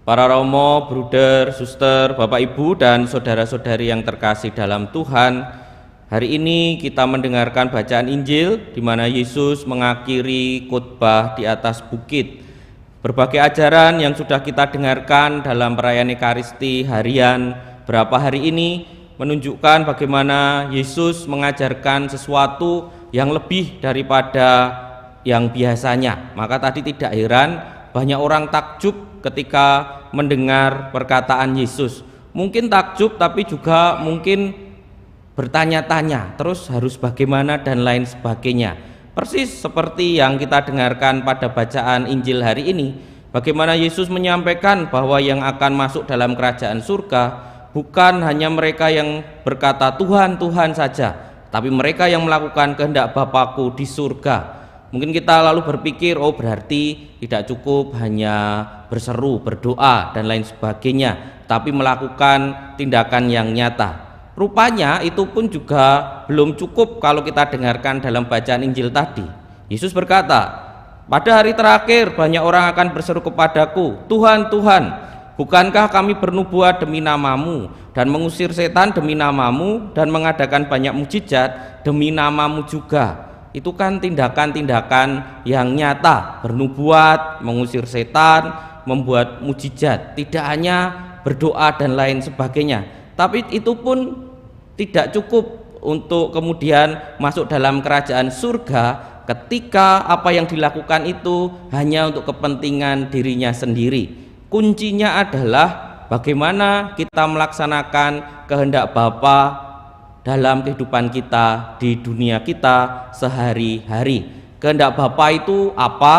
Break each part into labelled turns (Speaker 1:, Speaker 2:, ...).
Speaker 1: Para romo, bruder, suster, bapak ibu dan saudara-saudari yang terkasih dalam Tuhan, hari ini kita mendengarkan bacaan Injil di mana Yesus mengakhiri khotbah di atas bukit. Berbagai ajaran yang sudah kita dengarkan dalam perayaan Ekaristi harian berapa hari ini menunjukkan bagaimana Yesus mengajarkan sesuatu yang lebih daripada yang biasanya. Maka tadi tidak heran banyak orang takjub ketika mendengar perkataan Yesus. Mungkin takjub tapi juga mungkin bertanya-tanya, terus harus bagaimana dan lain sebagainya. Persis seperti yang kita dengarkan pada bacaan Injil hari ini, bagaimana Yesus menyampaikan bahwa yang akan masuk dalam kerajaan surga bukan hanya mereka yang berkata Tuhan, Tuhan saja, tapi mereka yang melakukan kehendak Bapakku di surga. Mungkin kita lalu berpikir, oh berarti tidak cukup hanya berseru, berdoa dan lain sebagainya, tapi melakukan tindakan yang nyata. Rupanya itu pun juga belum cukup kalau kita dengarkan dalam bacaan Injil tadi. Yesus berkata, pada hari terakhir banyak orang akan berseru kepadaku, Tuhan, Tuhan, bukankah kami bernubuat demi namamu dan mengusir setan demi namamu dan mengadakan banyak mujizat demi namamu juga? Itu kan tindakan-tindakan yang nyata, bernubuat, mengusir setan, membuat mujizat, tidak hanya berdoa dan lain sebagainya. Tapi itu pun tidak cukup untuk kemudian masuk dalam kerajaan surga ketika apa yang dilakukan itu hanya untuk kepentingan dirinya sendiri. Kuncinya adalah bagaimana kita melaksanakan kehendak Bapa dalam kehidupan kita di dunia kita sehari-hari. Kehendak Bapa itu apa?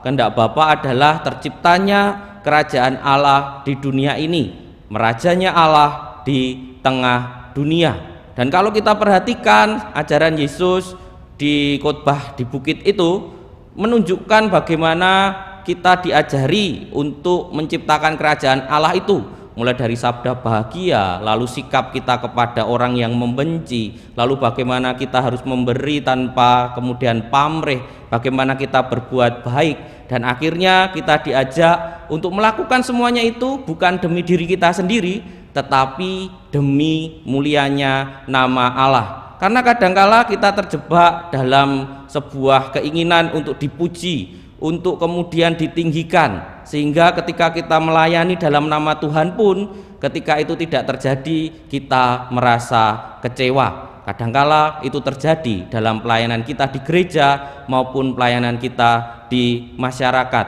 Speaker 1: Kehendak Bapa adalah terciptanya kerajaan Allah di dunia ini, merajanya Allah di tengah dunia. Dan kalau kita perhatikan ajaran Yesus di khotbah di bukit itu menunjukkan bagaimana kita diajari untuk menciptakan kerajaan Allah itu, mulai dari sabda bahagia, lalu sikap kita kepada orang yang membenci, lalu bagaimana kita harus memberi tanpa kemudian pamrih, bagaimana kita berbuat baik, dan akhirnya kita diajak untuk melakukan semuanya itu bukan demi diri kita sendiri, tetapi demi mulianya nama Allah. Karena kadangkala kita terjebak dalam sebuah keinginan untuk dipuji, untuk kemudian ditinggikan, sehingga ketika kita melayani dalam nama Tuhan pun ketika itu tidak terjadi kita merasa kecewa. Kadangkala itu terjadi dalam pelayanan kita di gereja maupun pelayanan kita di masyarakat.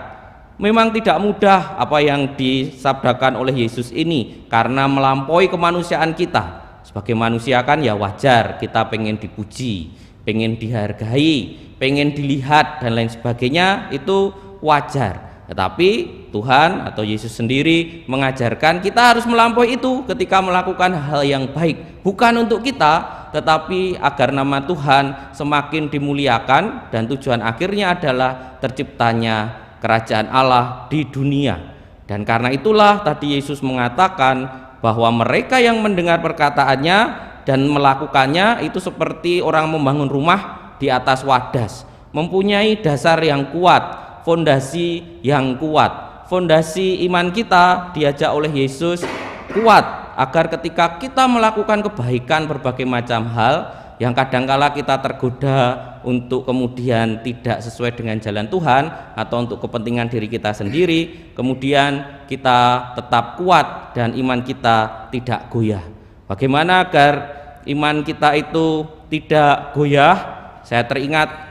Speaker 1: Memang tidak mudah apa yang disabdakan oleh Yesus ini karena melampaui kemanusiaan kita. Sebagai manusia kan ya wajar kita pengen dipuji, pengen dihargai, pengen dilihat dan lain sebagainya, itu wajar. Tetapi Tuhan atau Yesus sendiri mengajarkan kita harus melampaui itu ketika melakukan hal yang baik, bukan untuk kita, tetapi agar nama Tuhan semakin dimuliakan dan tujuan akhirnya adalah terciptanya kerajaan Allah di dunia. Dan karena itulah tadi Yesus mengatakan bahwa mereka yang mendengar perkataannya dan melakukannya itu seperti orang membangun rumah di atas wadas, mempunyai dasar yang kuat, fondasi yang kuat. Fondasi iman kita diajak oleh Yesus kuat agar ketika kita melakukan kebaikan berbagai macam hal yang kadangkala kita tergoda untuk kemudian tidak sesuai dengan jalan Tuhan atau untuk kepentingan diri kita sendiri, kemudian kita tetap kuat dan iman kita tidak goyah. Bagaimana agar iman kita itu tidak goyah? Saya teringat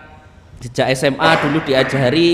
Speaker 1: sejak SMA dulu diajari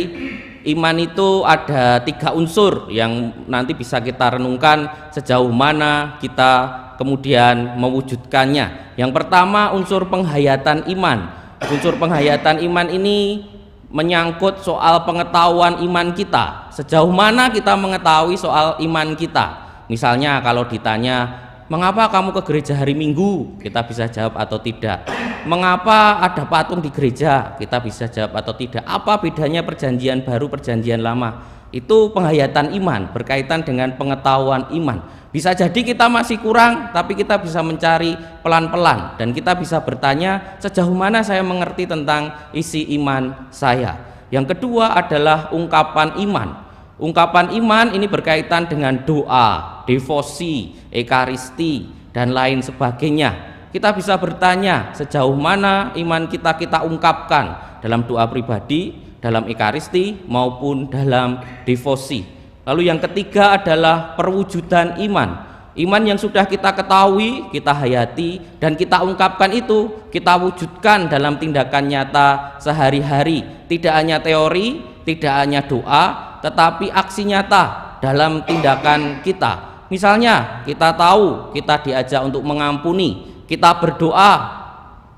Speaker 1: iman itu ada 3 unsur yang nanti bisa kita renungkan sejauh mana kita kemudian mewujudkannya. Yang pertama unsur penghayatan iman. Unsur penghayatan iman ini menyangkut soal pengetahuan iman kita. Sejauh mana kita mengetahui soal iman kita. Misalnya kalau ditanya, mengapa kamu ke gereja hari Minggu? Kita bisa jawab atau tidak. Mengapa ada patung di gereja? Kita bisa jawab atau tidak. Apa bedanya perjanjian baru, perjanjian lama? Itu penghayatan iman, berkaitan dengan pengetahuan iman. Bisa jadi kita masih kurang, tapi kita bisa mencari pelan-pelan. Dan kita bisa bertanya, sejauh mana saya mengerti tentang isi iman saya. Yang kedua adalah ungkapan iman. Ungkapan iman ini berkaitan dengan doa, devosi, ekaristi, dan lain sebagainya. Kita bisa bertanya sejauh mana iman kita ungkapkan dalam doa pribadi, dalam ekaristi, maupun dalam devosi. Lalu yang ketiga adalah perwujudan iman. Iman yang sudah kita ketahui, kita hayati, dan kita ungkapkan itu, kita wujudkan dalam tindakan nyata sehari-hari. Tidak hanya teori, tidak hanya doa, tetapi aksi nyata dalam tindakan kita. Misalnya, kita tahu kita diajak untuk mengampuni, kita berdoa,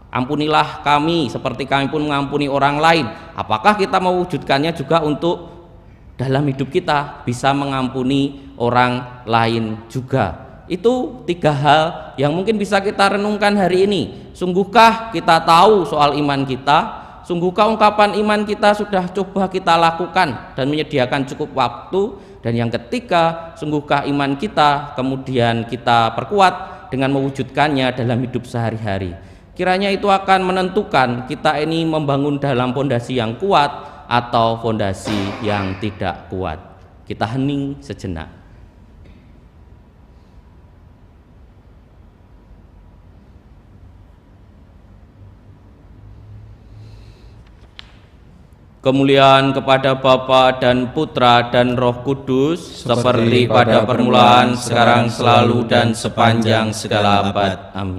Speaker 1: ampunilah kami seperti kami pun mengampuni orang lain. Apakah kita mewujudkannya juga untuk dalam hidup kita bisa mengampuni orang lain juga? Itu tiga hal yang mungkin bisa kita renungkan hari ini. Sungguhkah kita tahu soal iman kita? Sungguhkah ungkapan iman kita sudah coba kita lakukan dan menyediakan cukup waktu? Dan yang ketiga, sungguhkah iman kita kemudian kita perkuat dengan mewujudkannya dalam hidup sehari-hari? Kiranya itu akan menentukan kita ini membangun dalam fondasi yang kuat atau fondasi yang tidak kuat. Kita hening sejenak. Kemuliaan kepada Bapa dan Putra dan Roh Kudus, seperti pada permulaan, sekarang, selalu, dan sepanjang segala abad. Amin.